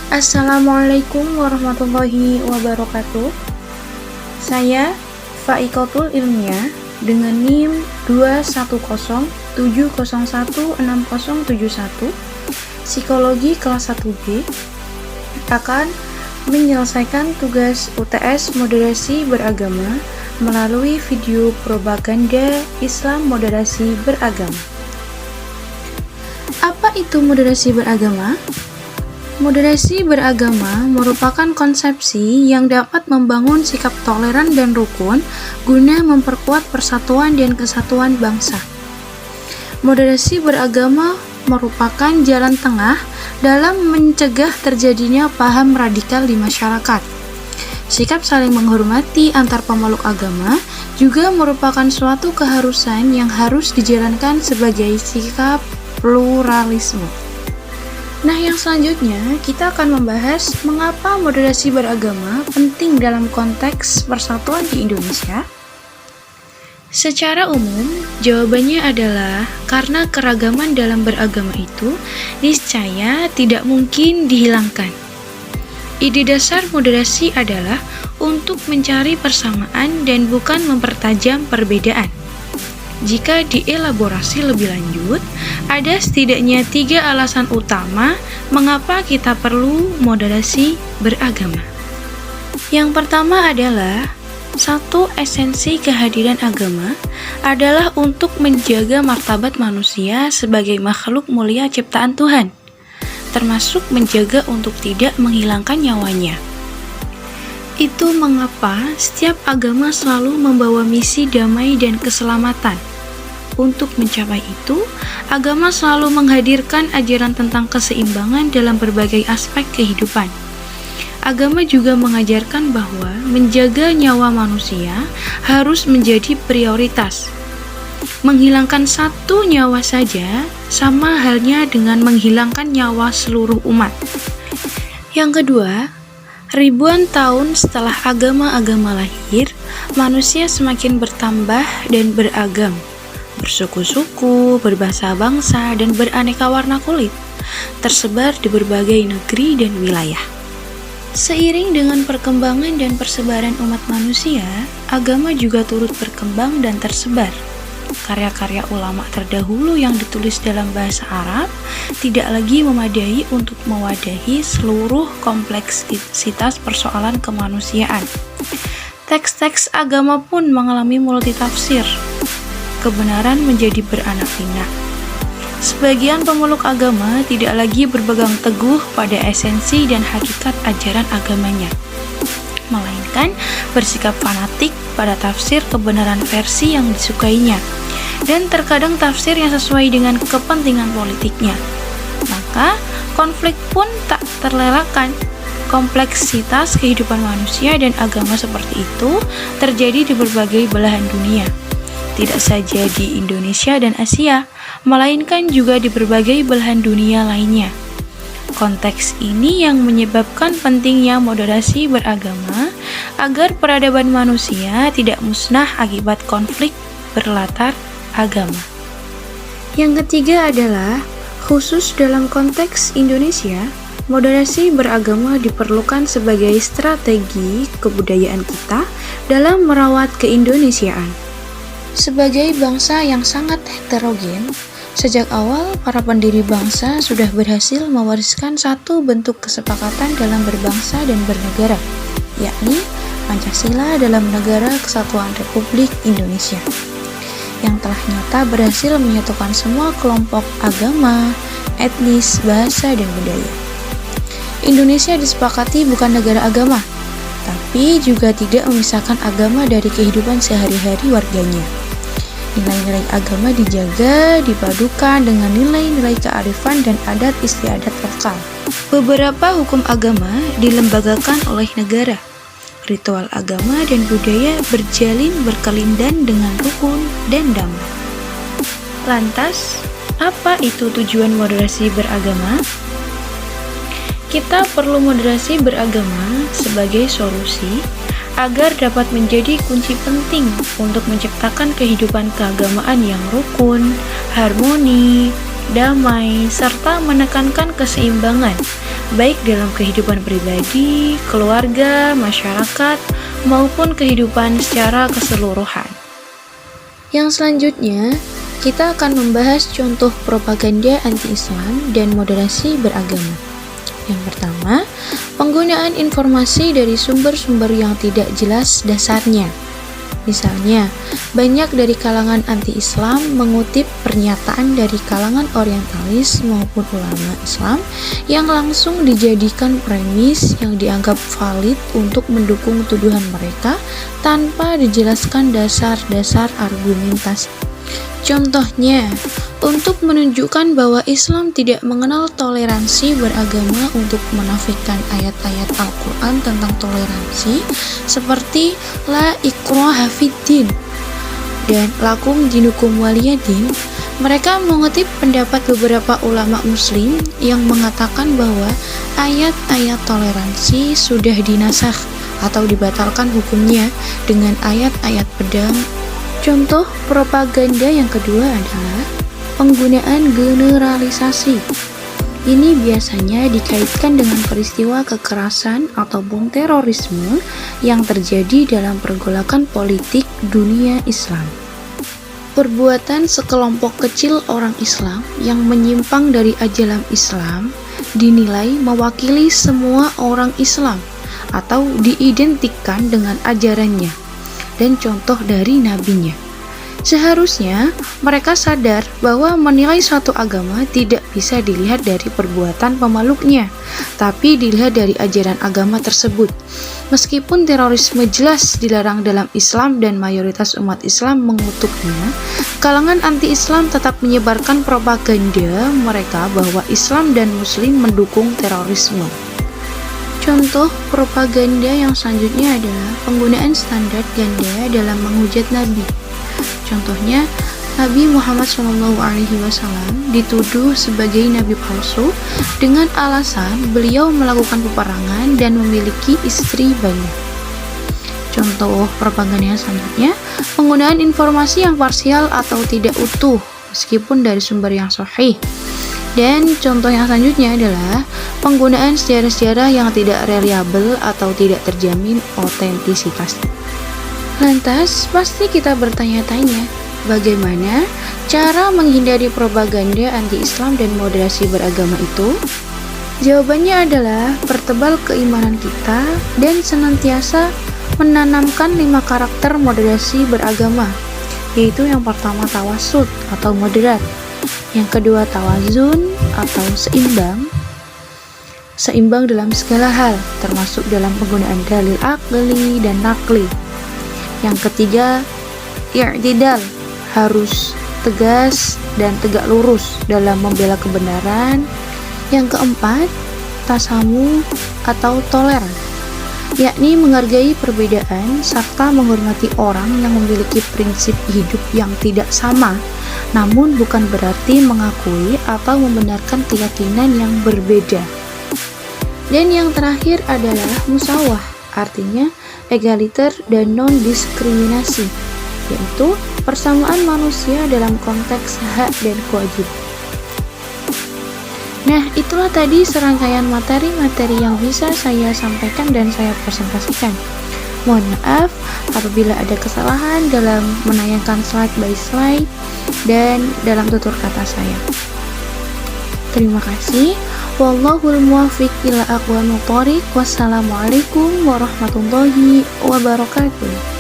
Assalamualaikum warahmatullahi wabarakatuh. Saya Faikotul Ilmiah dengan NIM 210701601, Psikologi kelas 1B, akan menyelesaikan tugas UTS Moderasi Beragama melalui video propaganda Islam moderasi beragama. Apa itu moderasi beragama? Moderasi beragama merupakan konsepsi yang dapat membangun sikap toleran dan rukun guna memperkuat persatuan dan kesatuan bangsa. Moderasi beragama merupakan jalan tengah dalam mencegah terjadinya paham radikal di masyarakat. Sikap saling menghormati antar pemeluk agama juga merupakan suatu keharusan yang harus dijalankan sebagai sikap pluralisme. Nah, yang selanjutnya kita akan membahas mengapa moderasi beragama penting dalam konteks persatuan di Indonesia. Secara umum, jawabannya adalah karena keragaman dalam beragama itu niscaya tidak mungkin dihilangkan. Ide dasar moderasi adalah untuk mencari persamaan dan bukan mempertajam perbedaan. Jika dielaborasi lebih lanjut, ada setidaknya 3 alasan utama mengapa kita perlu moderasi beragama. Yang pertama adalah, satu, esensi kehadiran agama adalah untuk menjaga martabat manusia sebagai makhluk mulia ciptaan Tuhan, termasuk menjaga untuk tidak menghilangkan nyawanya. Itu mengapa setiap agama selalu membawa misi damai dan keselamatan. Untuk mencapai itu, agama selalu menghadirkan ajaran tentang keseimbangan dalam berbagai aspek kehidupan. Agama juga mengajarkan bahwa menjaga nyawa manusia harus menjadi prioritas. Menghilangkan satu nyawa saja sama halnya dengan menghilangkan nyawa seluruh umat. Yang kedua, ribuan tahun setelah agama-agama lahir, manusia semakin bertambah dan beragam, bersuku-suku, berbangsa-bangsa, dan beraneka warna kulit, tersebar di berbagai negeri dan wilayah. Seiring dengan perkembangan dan persebaran umat manusia, agama juga turut berkembang dan tersebar. Karya-karya ulama terdahulu yang ditulis dalam bahasa Arab tidak lagi memadai untuk mewadahi seluruh kompleksitas persoalan kemanusiaan. Teks-teks agama pun mengalami multitafsir. Kebenaran menjadi beranak pinak. Sebagian pemeluk agama tidak lagi berpegang teguh pada esensi dan hakikat ajaran agamanya, melainkan bersikap fanatik pada tafsir kebenaran versi yang disukainya, dan terkadang tafsir yang sesuai dengan kepentingan politiknya. Maka, konflik pun tak terelakkan. Kompleksitas kehidupan manusia dan agama seperti itu terjadi di berbagai belahan dunia. Tidak saja di Indonesia dan Asia, melainkan juga di berbagai belahan dunia lainnya. Konteks ini yang menyebabkan pentingnya moderasi beragama agar peradaban manusia tidak musnah akibat konflik berlatar agama. Yang ketiga adalah, khusus dalam konteks Indonesia, moderasi beragama diperlukan sebagai strategi kebudayaan kita dalam merawat keindonesiaan. Sebagai bangsa yang sangat heterogen, sejak awal para pendiri bangsa sudah berhasil mewariskan satu bentuk kesepakatan dalam berbangsa dan bernegara, yakni Pancasila dalam Negara Kesatuan Republik Indonesia, yang telah nyata berhasil menyatukan semua kelompok agama, etnis, bahasa, dan budaya. Indonesia disepakati bukan negara agama, tapi juga tidak memisahkan agama dari kehidupan sehari-hari warganya. Nilai-nilai agama dijaga, dipadukan dengan nilai-nilai kearifan dan adat istiadat lokal. Beberapa hukum agama dilembagakan oleh negara. Ritual agama dan budaya berjalin berkelindan dengan rukun dan damai. Lantas, apa itu tujuan moderasi beragama? Kita perlu moderasi beragama sebagai solusi agar dapat menjadi kunci penting untuk menciptakan kehidupan keagamaan yang rukun, harmoni, damai, serta menekankan keseimbangan baik dalam kehidupan pribadi, keluarga, masyarakat, maupun kehidupan secara keseluruhan. Yang selanjutnya, kita akan membahas contoh propaganda anti-Islam dan moderasi beragama. Yang pertama, penggunaan informasi dari sumber-sumber yang tidak jelas dasarnya. Misalnya, banyak dari kalangan anti-Islam mengutip pernyataan dari kalangan orientalis maupun ulama Islam yang langsung dijadikan premis yang dianggap valid untuk mendukung tuduhan mereka tanpa dijelaskan dasar-dasar argumentasi. Contohnya, untuk menunjukkan bahwa Islam tidak mengenal toleransi beragama untuk menafikan ayat-ayat Al-Quran tentang toleransi seperti La ikraha fiddin dan Lakum dinukum waliyadin, mereka mengutip pendapat beberapa ulama muslim yang mengatakan bahwa ayat-ayat toleransi sudah dinasakh atau dibatalkan hukumnya dengan ayat-ayat pedang. Contoh propaganda yang kedua adalah penggunaan generalisasi. Ini biasanya dikaitkan dengan peristiwa kekerasan ataupun terorisme yang terjadi dalam pergolakan politik dunia Islam. Perbuatan sekelompok kecil orang Islam yang menyimpang dari ajaran Islam dinilai mewakili semua orang Islam atau diidentikan dengan ajarannya dan contoh dari nabinya. Seharusnya mereka sadar bahwa menilai suatu agama tidak bisa dilihat dari perbuatan pemeluknya, tapi dilihat dari ajaran agama tersebut. Meskipun terorisme jelas dilarang dalam Islam dan mayoritas umat Islam mengutuknya, kalangan anti-Islam tetap menyebarkan propaganda mereka bahwa Islam dan Muslim mendukung terorisme. Contoh propaganda yang selanjutnya adalah penggunaan standar ganda dalam menghujat Nabi. Contohnya, Nabi Muhammad SAW dituduh sebagai nabi palsu dengan alasan beliau melakukan peperangan dan memiliki istri banyak. Contoh propaganda yang selanjutnya, penggunaan informasi yang parsial atau tidak utuh meskipun dari sumber yang sahih. Dan contoh yang selanjutnya adalah penggunaan sejarah-sejarah yang tidak reliabel atau tidak terjamin otentisitasnya. Lantas, pasti kita bertanya-tanya, bagaimana cara menghindari propaganda anti-Islam dan moderasi beragama itu? Jawabannya adalah pertebal keimanan kita dan senantiasa menanamkan 5 karakter moderasi beragama, yaitu yang pertama tawasud atau moderat, yang kedua tawazun atau seimbang dalam segala hal, termasuk dalam penggunaan dalil akli dan nakli. Yang ketiga, i'tidal, harus tegas dan tegak lurus dalam membela kebenaran. Yang keempat, tasamu atau toleran, yakni menghargai perbedaan serta menghormati orang yang memiliki prinsip hidup yang tidak sama, namun bukan berarti mengakui atau membenarkan keyakinan yang berbeda. Dan yang terakhir adalah musawah, artinya egaliter dan non-diskriminasi, yaitu persamaan manusia dalam konteks hak dan kewajiban. Nah, itulah tadi serangkaian materi-materi yang bisa saya sampaikan dan saya presentasikan. Mohon maaf apabila ada kesalahan dalam menayangkan slide by slide dan dalam tutur kata saya. Terima kasih. Wallahul muwaffiq ila aqwamit thoriq. Wassalamualaikum warahmatullahi wabarakatuh.